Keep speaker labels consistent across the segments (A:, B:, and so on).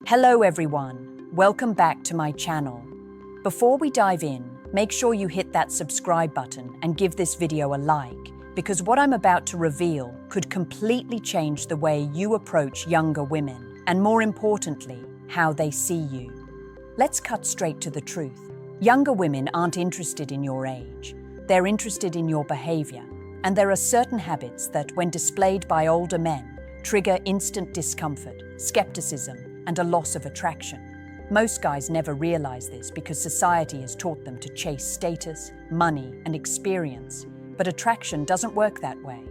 A: Hello everyone, welcome back to my channel. Before we dive in, make sure you hit that subscribe button and give this video a like, because what I'm about to reveal could completely change the way you approach younger women, and more importantly, how they see you. Let's cut straight to the truth. Younger women aren't interested in your age, they're interested in your behavior, and there are certain habits that, when displayed by older men, trigger instant discomfort, skepticism, and a loss of attraction. Most guys never realize this because society has taught them to chase status, money, and experience. But attraction doesn't work that way.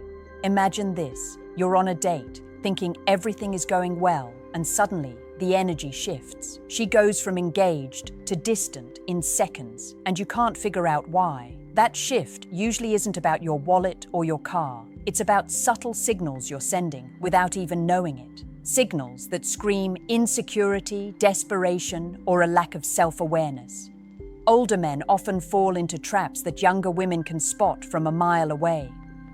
A: Imagine this: you're on a date, thinking everything is going well, and suddenly the energy shifts. She goes from engaged to distant in seconds, and you can't figure out why. That shift usually isn't about your wallet or your car. It's about subtle signals you're sending without even knowing it. Signals that scream insecurity, desperation, or a lack of self-awareness. Older men often fall into traps that younger women can spot from a mile away.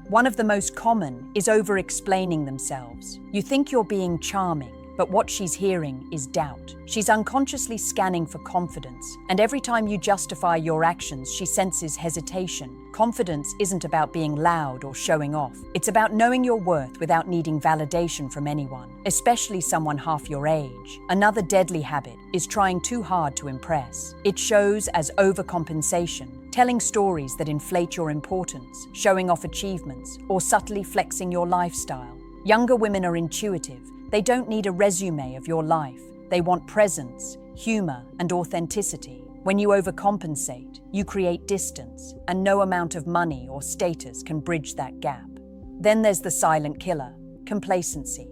A: One of the most common is overexplaining themselves. You think you're being charming, but what she's hearing is doubt. She's unconsciously scanning for confidence, and every time you justify your actions, she senses hesitation. Confidence isn't about being loud or showing off. It's about knowing your worth without needing validation from anyone, especially someone half your age. Another deadly habit is trying too hard to impress. It shows as overcompensation, telling stories that inflate your importance, showing off achievements, or subtly flexing your lifestyle. Younger women are intuitive. They don't need a resume of your life. They want presence, humor, and authenticity. When you overcompensate, you create distance, and no amount of money or status can bridge that gap. Then there's the silent killer, complacency.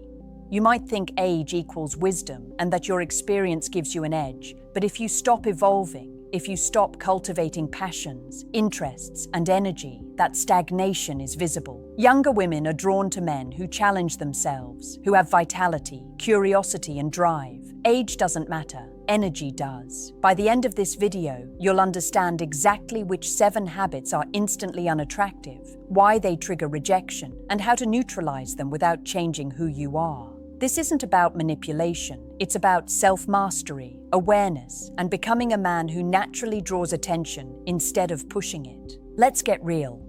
A: You might think age equals wisdom and that your experience gives you an edge, but if you stop evolving, if you stop cultivating passions, interests, and energy, that stagnation is visible. Younger women are drawn to men who challenge themselves, who have vitality, curiosity, and drive. Age doesn't matter, energy does. By the end of this video, you'll understand exactly which 7 habits are instantly unattractive, why they trigger rejection, and how to neutralize them without changing who you are. This isn't about manipulation. It's about self-mastery, awareness, and becoming a man who naturally draws attention instead of pushing it. Let's get real.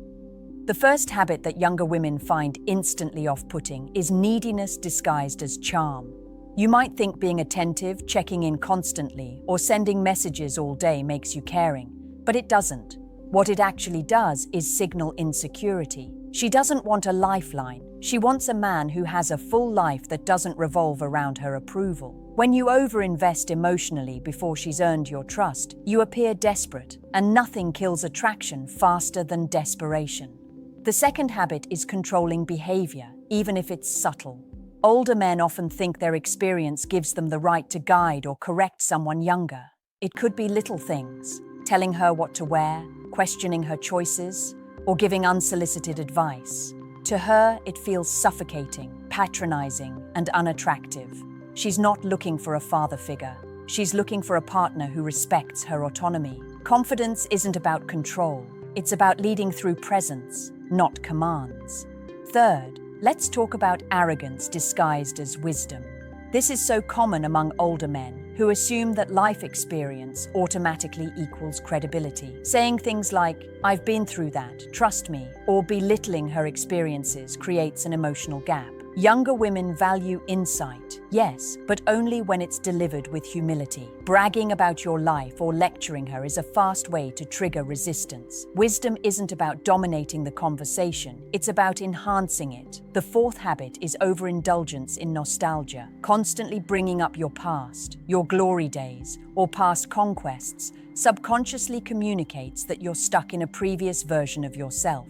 A: The first habit that younger women find instantly off-putting is neediness disguised as charm. You might think being attentive, checking in constantly, or sending messages all day makes you caring, but it doesn't. What it actually does is signal insecurity. She doesn't want a lifeline. She wants a man who has a full life that doesn't revolve around her approval. When you overinvest emotionally before she's earned your trust, you appear desperate, and nothing kills attraction faster than desperation. The second habit is controlling behavior, even if it's subtle. Older men often think their experience gives them the right to guide or correct someone younger. It could be little things, telling her what to wear, questioning her choices, or giving unsolicited advice. To her, it feels suffocating, patronizing, and unattractive. She's not looking for a father figure. She's looking for a partner who respects her autonomy. Confidence isn't about control. It's about leading through presence, not commands. Third, let's talk about arrogance disguised as wisdom. This is so common among older men who assume that life experience automatically equals credibility. Saying things like, "I've been through that, trust me," or belittling her experiences creates an emotional gap. Younger women value insight, yes, but only when it's delivered with humility. Bragging about your life or lecturing her is a fast way to trigger resistance. Wisdom isn't about dominating the conversation, it's about enhancing it. The fourth habit is overindulgence in nostalgia. Constantly bringing up your past, your glory days, or past conquests subconsciously communicates that you're stuck in a previous version of yourself.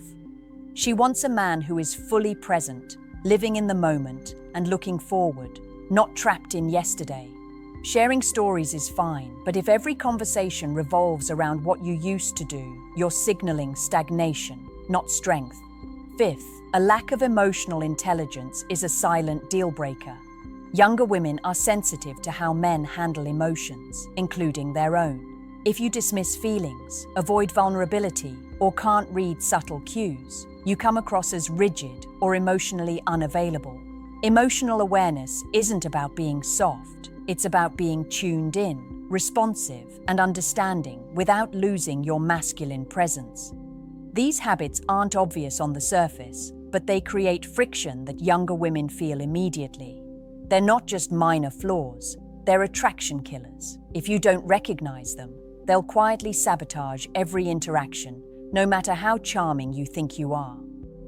A: She wants a man who is fully present, living in the moment and looking forward, not trapped in yesterday. Sharing stories is fine, but if every conversation revolves around what you used to do, you're signaling stagnation, not strength. Fifth, a lack of emotional intelligence is a silent deal breaker. Younger women are sensitive to how men handle emotions, including their own. If you dismiss feelings, avoid vulnerability, or can't read subtle cues, you come across as rigid or emotionally unavailable. Emotional awareness isn't about being soft. It's about being tuned in, responsive, and understanding without losing your masculine presence. These habits aren't obvious on the surface, but they create friction that younger women feel immediately. They're not just minor flaws, they're attraction killers. If you don't recognize them, they'll quietly sabotage every interaction, no matter how charming you think you are.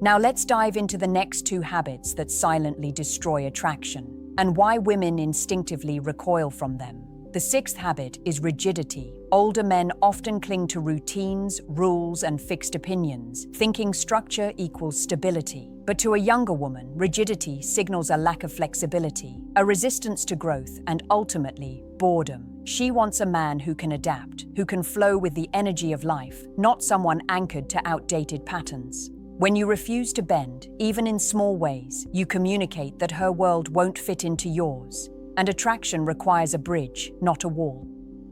A: Now let's dive into the next two habits that silently destroy attraction, and why women instinctively recoil from them. The sixth habit is rigidity. Older men often cling to routines, rules, and fixed opinions, thinking structure equals stability. But to a younger woman, rigidity signals a lack of flexibility, a resistance to growth, and ultimately, boredom. She wants a man who can adapt, who can flow with the energy of life, not someone anchored to outdated patterns. When you refuse to bend, even in small ways, you communicate that her world won't fit into yours. And attraction requires a bridge, not a wall.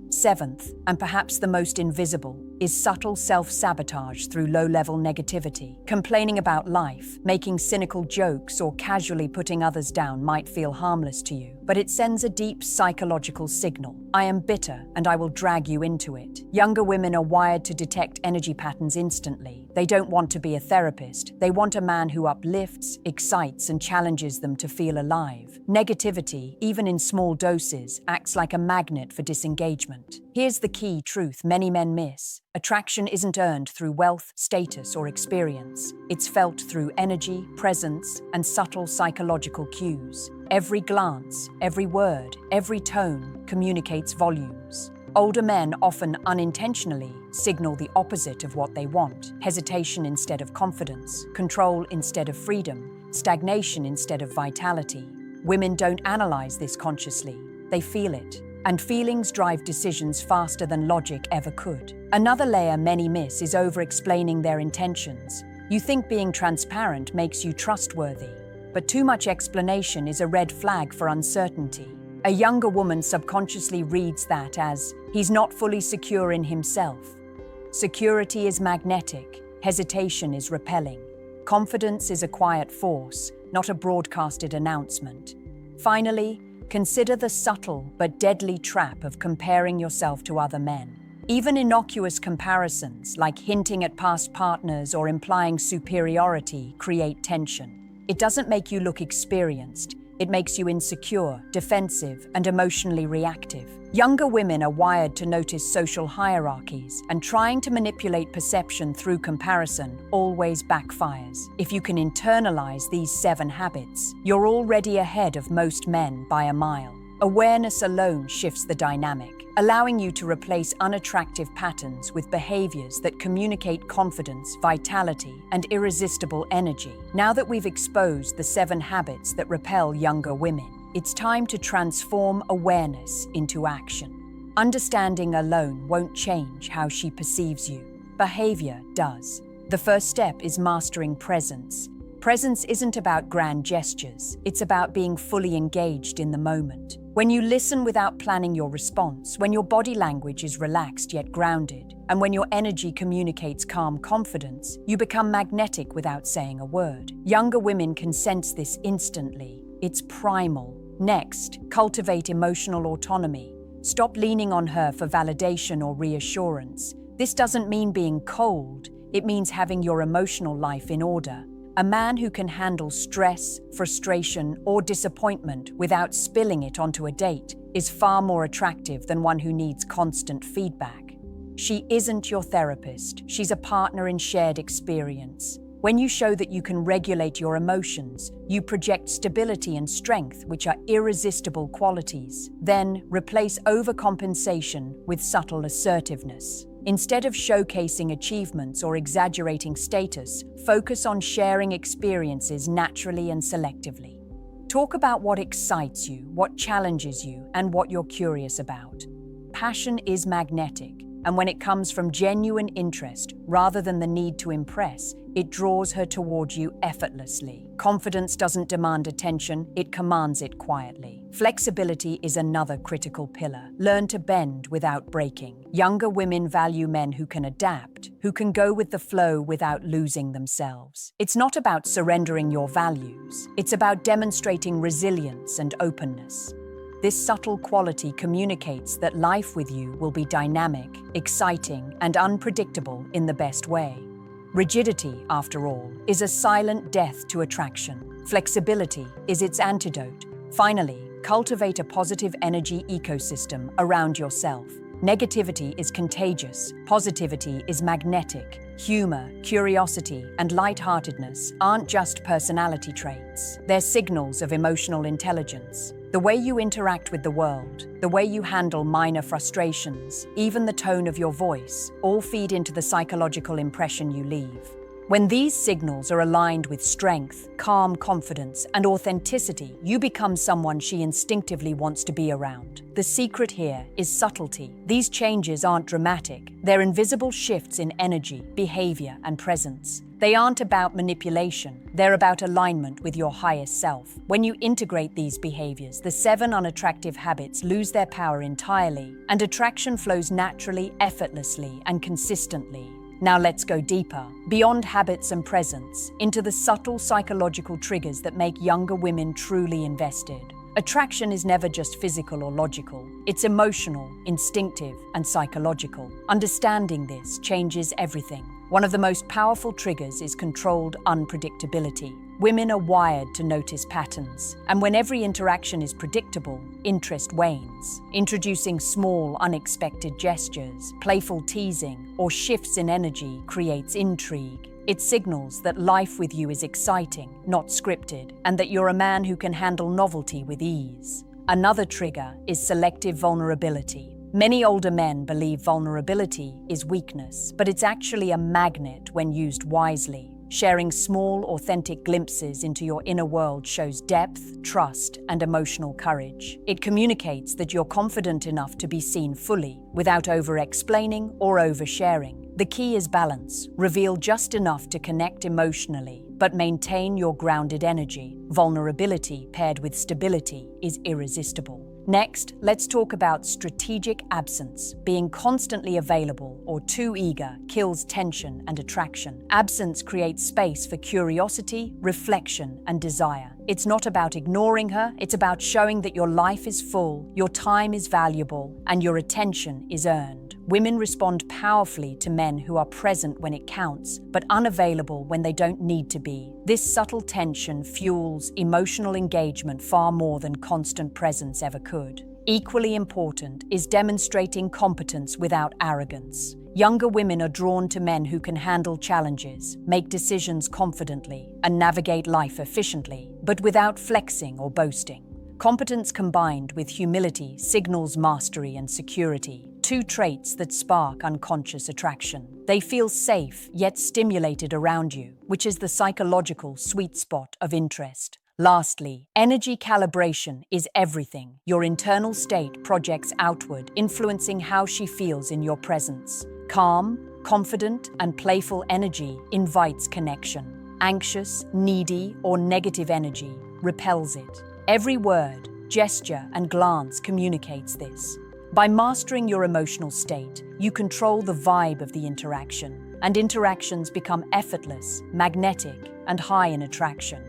A: Seventh, and perhaps the most invisible, is subtle self-sabotage through low-level negativity. Complaining about life, making cynical jokes, or casually putting others down might feel harmless to you, but it sends a deep psychological signal. I am bitter, and I will drag you into it. Younger women are wired to detect energy patterns instantly. They don't want to be a therapist. They want a man who uplifts, excites, and challenges them to feel alive. Negativity, even in small doses, acts like a magnet for disengagement. Here's the key truth many men miss. Attraction isn't earned through wealth, status, or experience. It's felt through energy, presence, and subtle psychological cues. Every glance, every word, every tone communicates volumes. Older men often unintentionally signal the opposite of what they want: hesitation instead of confidence, control instead of freedom, stagnation instead of vitality. Women don't analyze this consciously, they feel it. And feelings drive decisions faster than logic ever could. Another layer many miss is over-explaining their intentions. You think being transparent makes you trustworthy, but too much explanation is a red flag for uncertainty. A younger woman subconsciously reads that as, he's not fully secure in himself. Security is magnetic, hesitation is repelling. Confidence is a quiet force, not a broadcasted announcement. Finally, consider the subtle but deadly trap of comparing yourself to other men. Even innocuous comparisons, like hinting at past partners or implying superiority, create tension. It doesn't make you look experienced. It makes you insecure, defensive, and emotionally reactive. Younger women are wired to notice social hierarchies, and trying to manipulate perception through comparison always backfires. If you can internalize these 7 habits, you're already ahead of most men by a mile. Awareness alone shifts the dynamic, allowing you to replace unattractive patterns with behaviors that communicate confidence, vitality, and irresistible energy. Now that we've exposed the 7 habits that repel younger women, it's time to transform awareness into action. Understanding alone won't change how she perceives you. Behavior does. The first step is mastering presence. Presence isn't about grand gestures, it's about being fully engaged in the moment. When you listen without planning your response, when your body language is relaxed yet grounded, and when your energy communicates calm confidence, you become magnetic without saying a word. Younger women can sense this instantly. It's primal. Next, cultivate emotional autonomy. Stop leaning on her for validation or reassurance. This doesn't mean being cold, it means having your emotional life in order. A man who can handle stress, frustration, or disappointment without spilling it onto a date is far more attractive than one who needs constant feedback. She isn't your therapist, she's a partner in shared experience. When you show that you can regulate your emotions, you project stability and strength, which are irresistible qualities. Then, replace overcompensation with subtle assertiveness. Instead of showcasing achievements or exaggerating status, focus on sharing experiences naturally and selectively. Talk about what excites you, what challenges you, and what you're curious about. Passion is magnetic, and when it comes from genuine interest rather than the need to impress, it draws her towards you effortlessly. Confidence doesn't demand attention, it commands it quietly. Flexibility is another critical pillar. Learn to bend without breaking. Younger women value men who can adapt, who can go with the flow without losing themselves. It's not about surrendering your values, it's about demonstrating resilience and openness. This subtle quality communicates that life with you will be dynamic, exciting, and unpredictable in the best way. Rigidity, after all, is a silent death to attraction. Flexibility is its antidote. Finally, cultivate a positive energy ecosystem around yourself. Negativity is contagious, positivity is magnetic. Humor, curiosity, and lightheartedness aren't just personality traits. They're signals of emotional intelligence. The way you interact with the world, the way you handle minor frustrations, even the tone of your voice, all feed into the psychological impression you leave. When these signals are aligned with strength, calm confidence, and authenticity, you become someone she instinctively wants to be around. The secret here is subtlety. These changes aren't dramatic. They're invisible shifts in energy, behavior, and presence. They aren't about manipulation. They're about alignment with your highest self. When you integrate these behaviors, the 7 unattractive habits lose their power entirely, and attraction flows naturally, effortlessly, and consistently. Now let's go deeper, beyond habits and presence, into the subtle psychological triggers that make younger women truly invested. Attraction is never just physical or logical. It's emotional, instinctive, and psychological. Understanding this changes everything. One of the most powerful triggers is controlled unpredictability. Women are wired to notice patterns, and when every interaction is predictable, interest wanes. Introducing small, unexpected gestures, playful teasing, or shifts in energy creates intrigue. It signals that life with you is exciting, not scripted, and that you're a man who can handle novelty with ease. Another trigger is selective vulnerability. Many older men believe vulnerability is weakness, but it's actually a magnet when used wisely. Sharing small, authentic glimpses into your inner world shows depth, trust, and emotional courage. It communicates that you're confident enough to be seen fully, without over-explaining or oversharing. The key is balance. Reveal just enough to connect emotionally, but maintain your grounded energy. Vulnerability paired with stability is irresistible. Next, let's talk about strategic absence. Being constantly available or too eager kills tension and attraction. Absence creates space for curiosity, reflection, and desire. It's not about ignoring her, it's about showing that your life is full, your time is valuable, and your attention is earned. Women respond powerfully to men who are present when it counts, but unavailable when they don't need to be. This subtle tension fuels emotional engagement far more than constant presence ever could. Equally important is demonstrating competence without arrogance. Younger women are drawn to men who can handle challenges, make decisions confidently, and navigate life efficiently, but without flexing or boasting. Competence combined with humility signals mastery and security, 2 traits that spark unconscious attraction. They feel safe, yet stimulated around you, which is the psychological sweet spot of interest. Lastly, energy calibration is everything. Your internal state projects outward, influencing how she feels in your presence. Calm, confident, and playful energy invites connection. Anxious, needy, or negative energy repels it. Every word, gesture, and glance communicates this. By mastering your emotional state, you control the vibe of the interaction, and interactions become effortless, magnetic, and high in attraction.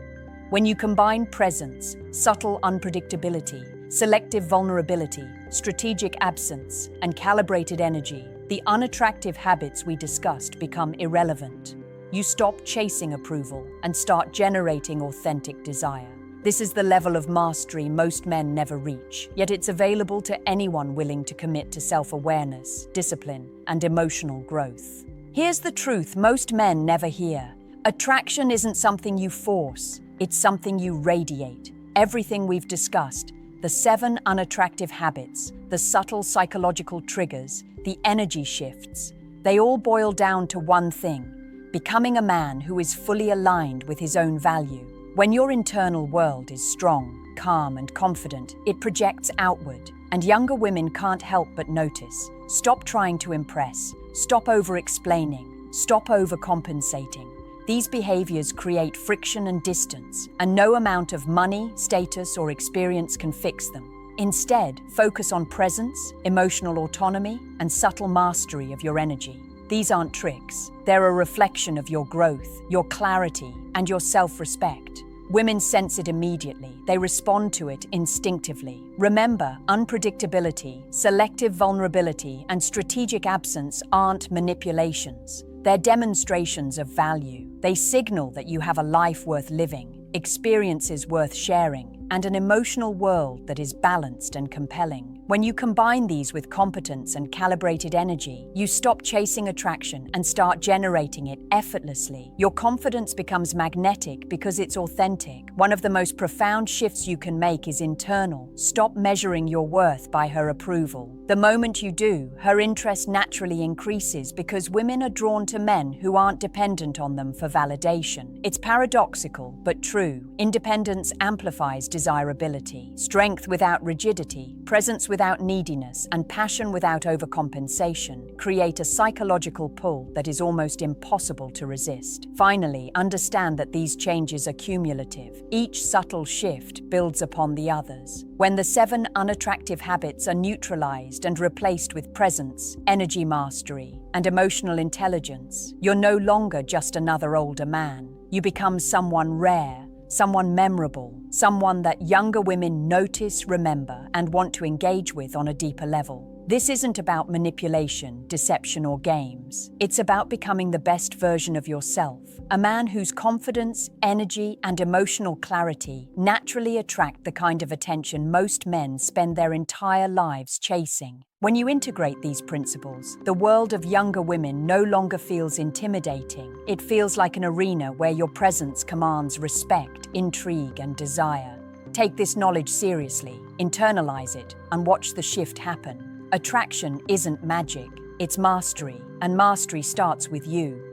A: When you combine presence, subtle unpredictability, selective vulnerability, strategic absence, and calibrated energy, the unattractive habits we discussed become irrelevant. You stop chasing approval and start generating authentic desire. This is the level of mastery most men never reach, yet it's available to anyone willing to commit to self-awareness, discipline, and emotional growth. Here's the truth most men never hear. Attraction isn't something you force, it's something you radiate. Everything we've discussed, the 7 unattractive habits, the subtle psychological triggers, the energy shifts, they all boil down to one thing: becoming a man who is fully aligned with his own value. When your internal world is strong, calm, and confident, it projects outward, and younger women can't help but notice. Stop trying to impress. Stop over-explaining. Stop overcompensating. These behaviors create friction and distance, and no amount of money, status, or experience can fix them. Instead, focus on presence, emotional autonomy, and subtle mastery of your energy. These aren't tricks. They're a reflection of your growth, your clarity, and your self-respect. Women sense it immediately. They respond to it instinctively. Remember, unpredictability, selective vulnerability, and strategic absence aren't manipulations. They're demonstrations of value. They signal that you have a life worth living, experiences worth sharing, and an emotional world that is balanced and compelling. When you combine these with competence and calibrated energy, you stop chasing attraction and start generating it effortlessly. Your confidence becomes magnetic because it's authentic. One of the most profound shifts you can make is internal. Stop measuring your worth by her approval. The moment you do, her interest naturally increases because women are drawn to men who aren't dependent on them for validation. It's paradoxical, but true. Independence amplifies desirability. Strength without rigidity, presence without neediness, and passion without overcompensation create a psychological pull that is almost impossible to resist. Finally, understand that these changes are cumulative. Each subtle shift builds upon the others. When the 7 unattractive habits are neutralized and replaced with presence, energy mastery, and emotional intelligence, you're no longer just another older man. You become someone rare, someone memorable, someone that younger women notice, remember, and want to engage with on a deeper level. This isn't about manipulation, deception, or games. It's about becoming the best version of yourself, a man whose confidence, energy, and emotional clarity naturally attract the kind of attention most men spend their entire lives chasing. When you integrate these principles, the world of younger women no longer feels intimidating. It feels like an arena where your presence commands respect, intrigue, and desire. Take this knowledge seriously, internalize it, and watch the shift happen. Attraction isn't magic, it's mastery, and mastery starts with you.